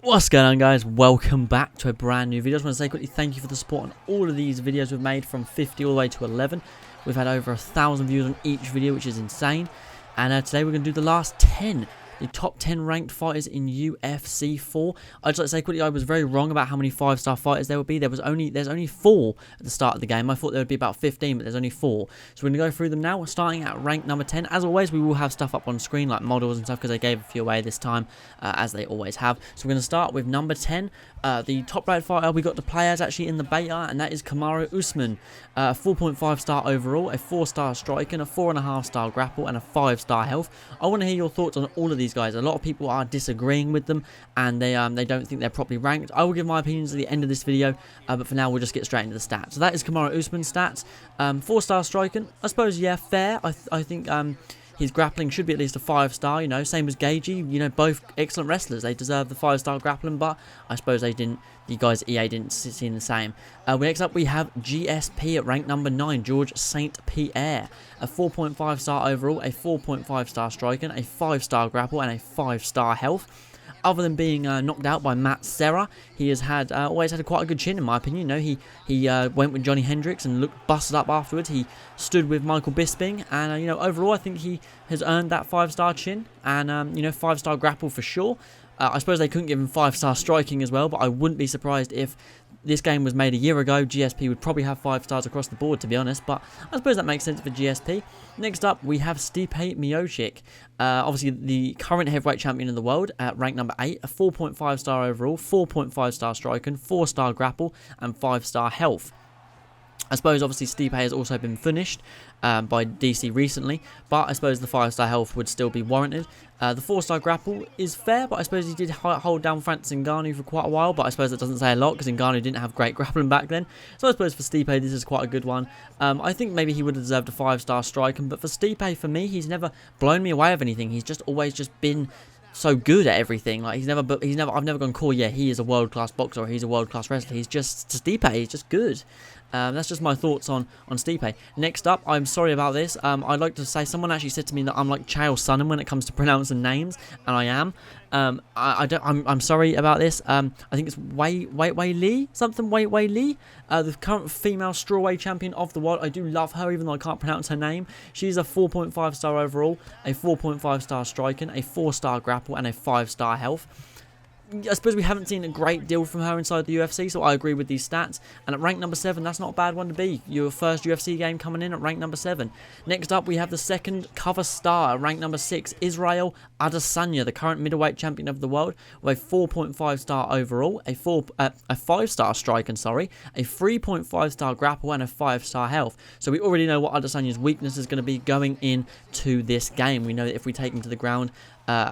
What's going on, guys? Welcome back to a brand new video. I just want to say quickly thank you for the support on all of these videos we've made from 50 all the way to 11. We've had over 1,000 views on each video, which is insane. And today we're going to do the last 10. The top 10 ranked fighters in UFC 4. I'd just like to say quickly, I was very wrong about how many 5-star fighters there would be. There's only 4 at the start of the game. I thought there would be about 15, but there's only 4. So we're going to go through them now. We're starting at rank number 10. As always, we will have stuff up on screen like models and stuff because they gave a few away this time, as they always have. So we're going to start with number 10. The top rated fighter we got to play as actually in the beta, and that is Kamaru Usman. 4.5 star overall, a 4-star striking, a 4.5 star grapple, and a 5-star health. I want to hear your thoughts on all of these guys. A lot of people are disagreeing with them, and they don't think they're properly ranked. I will give my opinions at the end of this video, but for now we'll just get straight into the stats. So that is Kamaru Usman's stats. 4-star striking, I suppose, yeah, fair. I think his grappling should be at least a 5-star, you know, same as Gagey, you know, both excellent wrestlers. They deserve the 5-star grappling, but I suppose they didn't, the guys at EA didn't see the same. Next up, we have GSP at rank number 9, George St-Pierre. A 4.5 star overall, a 4.5 star striking, a 5-star grapple, and a 5-star health. Other than being knocked out by Matt Serra, he has had always had quite a good chin, in my opinion. You know, he went with Johnny Hendricks and looked busted up afterwards. He stood with Michael Bisping, and you know, overall, I think he has earned that 5-star chin and you know, 5-star grapple for sure. I suppose they couldn't give him 5-star striking as well, but I wouldn't be surprised if this game was made a year ago. GSP would probably have 5 stars across the board, to be honest, but I suppose that makes sense for GSP. Next up, we have Stipe Miocic. Obviously, the current heavyweight champion of the world at rank number 8, a 4.5 star overall, 4.5 star striking, 4-star grapple, and 5-star health. I suppose, obviously, Stipe has also been finished by DC recently, but I suppose the 5-star health would still be warranted. The 4-star grapple is fair, but I suppose he did hold down Francis Ngannou for quite a while, but I suppose that doesn't say a lot because Ngannou didn't have great grappling back then. So I suppose for Stipe, this is quite a good one. I think maybe he would have deserved a 5-star striking, but for Stipe, for me, he's never blown me away with anything. He's just always just been so good at everything. Like I've never gone, cool, yeah, he is a world-class boxer or he's a world-class wrestler. He's just Stipe, he's just good. That's just my thoughts on Stipe. Next up, I'm sorry about this. I'd like to say someone actually said to me that I'm like Chael Sonnen when it comes to pronouncing names, and I am. I'm sorry about this. I think it's Weili, something Weili, the current female strawweight champion of the world. I do love her, even though I can't pronounce her name. She's a 4.5 star overall, a 4.5 star striking, a 4-star grapple, and a 5-star health. I suppose we haven't seen a great deal from her inside the UFC, so I agree with these stats. And at rank number 7, that's not a bad one to be. Your first UFC game coming in at rank number 7. Next up, we have the second cover star at rank number 6, Israel Adesanya, the current middleweight champion of the world, with a 4.5 star overall, a 5-star striking, sorry, a 3.5 star grapple, and a 5-star health. So we already know what Adesanya's weakness is going to be going into this game. We know that if we take him to the ground,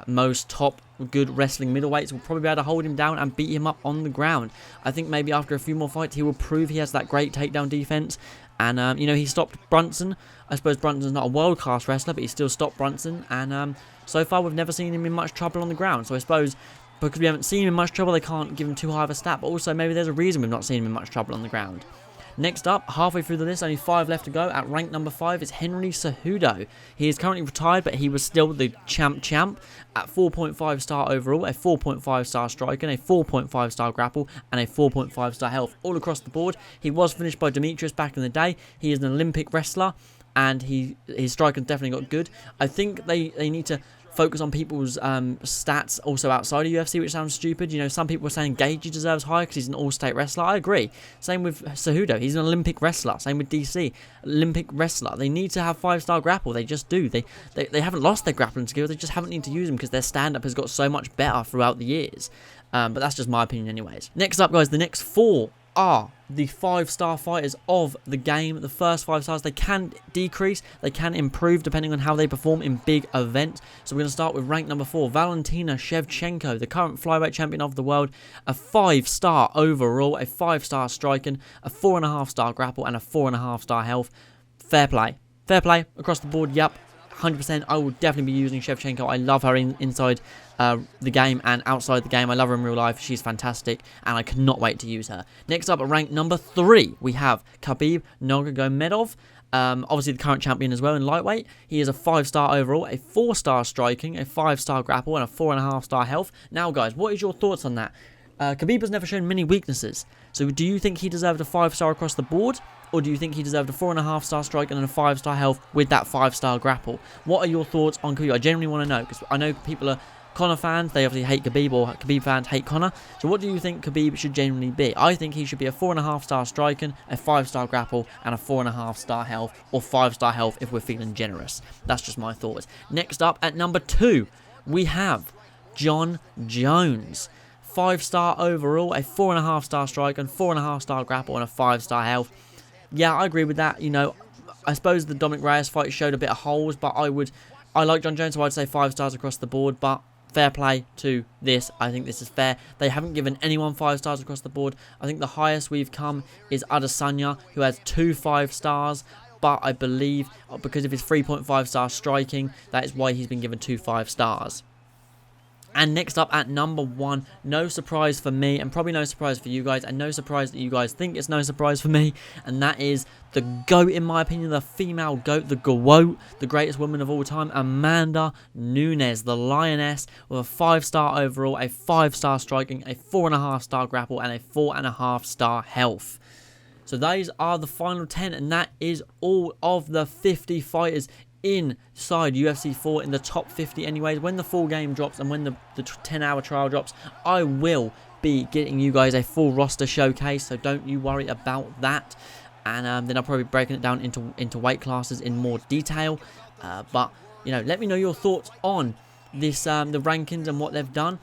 most top good wrestling middleweights will probably be able to hold him down and beat him up on the ground. I think maybe after a few more fights he will prove he has that great takedown defense, and you know, he stopped Brunson. I suppose Brunson's not a world-class wrestler, but he still stopped Brunson, and so far we've never seen him in much trouble on the ground. So I suppose because we haven't seen him in much trouble, they can't give him too high of a stat, but also maybe there's a reason we've not seen him in much trouble on the ground. Next up, halfway through the list, only 5 left to go. At rank number 5 is Henry Cejudo. He is currently retired, but he was still the champ at 4.5 star overall, a 4.5 star striking, a 4.5 star grapple, and a 4.5 star health all across the board. He was finished by Demetrius back in the day. He is an Olympic wrestler, and his striking definitely got good. I think they need to focus on people's stats also outside of UFC, which sounds stupid. You know, some people are saying Gagey deserves higher because he's an all-state wrestler. I agree. Same with Cejudo. He's an Olympic wrestler. Same with DC. Olympic wrestler. They need to have 5-star grapple. They just do. They haven't lost their grappling skills. They just haven't need to use them because their stand-up has got so much better throughout the years. But that's just my opinion anyways. Next up, guys, the next 4 are the 5-star fighters of the game. The first 5 stars, they can decrease, they can improve depending on how they perform in big events. So we're going to start with rank number 4, Valentina Shevchenko, the current flyweight champion of the world. A 5-star overall, a 5-star striking, a 4.5 star grapple, and a 4.5 star health. Fair play across the board. Yep, 100%. I will definitely be using Shevchenko. I love her inside the game and outside the game. I love her in real life. She's fantastic, and I cannot wait to use her. Next up, at rank number 3, we have Khabib Nurmagomedov. Obviously the current champion as well in lightweight. He is a 5-star overall, a 4-star striking, a 5-star grapple, and a 4.5-star health. Now, guys, what is your thoughts on that? Khabib has never shown many weaknesses. So do you think he deserved a 5-star across the board? Or do you think he deserved a 4.5-star strike and a 5-star health with that 5-star grapple? What are your thoughts on Khabib? I genuinely want to know, because I know people are Conor fans, they obviously hate Khabib, or Khabib fans hate Conor. So what do you think Khabib should genuinely be? I think he should be a 4.5-star striking, a 5-star grapple, and a 4.5-star health, or 5-star health if we're feeling generous. That's just my thoughts. Next up, at number 2, we have Jon Jones. 5-star overall, a 4.5-star strike, and 4.5-star grapple, and a 5-star health. Yeah, I agree with that. You know, I suppose the Dominic Reyes fight showed a bit of holes, but I like Jon Jones, so I'd say 5 stars across the board, but fair play to this. I think this is fair. They haven't given anyone 5 stars across the board. I think the highest we've come is Adesanya, who has 2 5-stars, but I believe because of his 3.5-star striking, that is why he's been given 2 5-stars. And next up at number 1, no surprise for me, and probably no surprise for you guys, and no surprise that you guys think it's no surprise for me, and that is the GOAT, in my opinion, the female GOAT, the GOAT, the greatest woman of all time, Amanda Nunes, the Lioness, with a 5-star overall, a 5-star striking, a 4.5-star grapple, and a 4.5-star health. So those are the final 10, and that is all of the 50 fighters inside UFC 4 in the top 50 anyways. When the full game drops and when the 10-hour trial drops, I will be getting you guys a full roster showcase, so don't you worry about that. And then I'll probably be breaking it down into weight classes in more detail. But, you know, let me know your thoughts on this, the rankings and what they've done.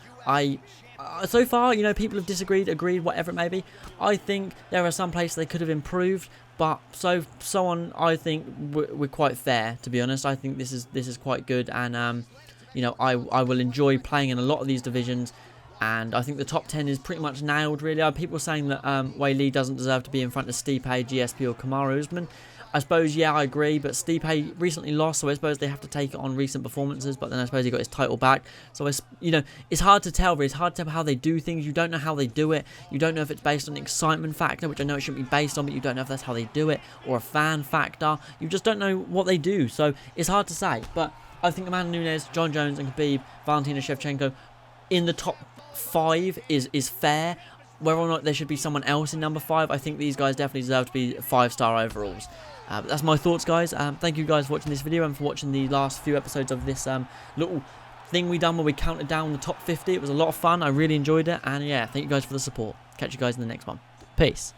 So far, you know, people have disagreed, agreed, whatever it may be. I think there are some places they could have improved, but so on, I think we're quite fair, to be honest. I think this is quite good, and you know, I will enjoy playing in a lot of these divisions, and I think the top 10 is pretty much nailed, really. People saying that Weili doesn't deserve to be in front of Stipe, GSP, or Kamaru Usman. I suppose, yeah, I agree, but Stipe recently lost, so I suppose they have to take it on recent performances, but then I suppose he got his title back. So, you know, it's hard to tell, really. It's hard to tell how they do things. You don't know how they do it. You don't know if it's based on the excitement factor, which I know it shouldn't be based on, but you don't know if that's how they do it, or a fan factor. You just don't know what they do, so it's hard to say. But I think Amanda Nunes, Jon Jones, and Khabib, Valentina, Shevchenko in the top 5 is fair. Whether or not there should be someone else in number 5, I think these guys definitely deserve to be 5-star overalls. That's my thoughts, guys. Thank you guys for watching this video and for watching the last few episodes of this little thing we done where we counted down the top 50. It was a lot of fun. I really enjoyed it. And yeah, thank you guys for the support. Catch you guys in the next one. Peace.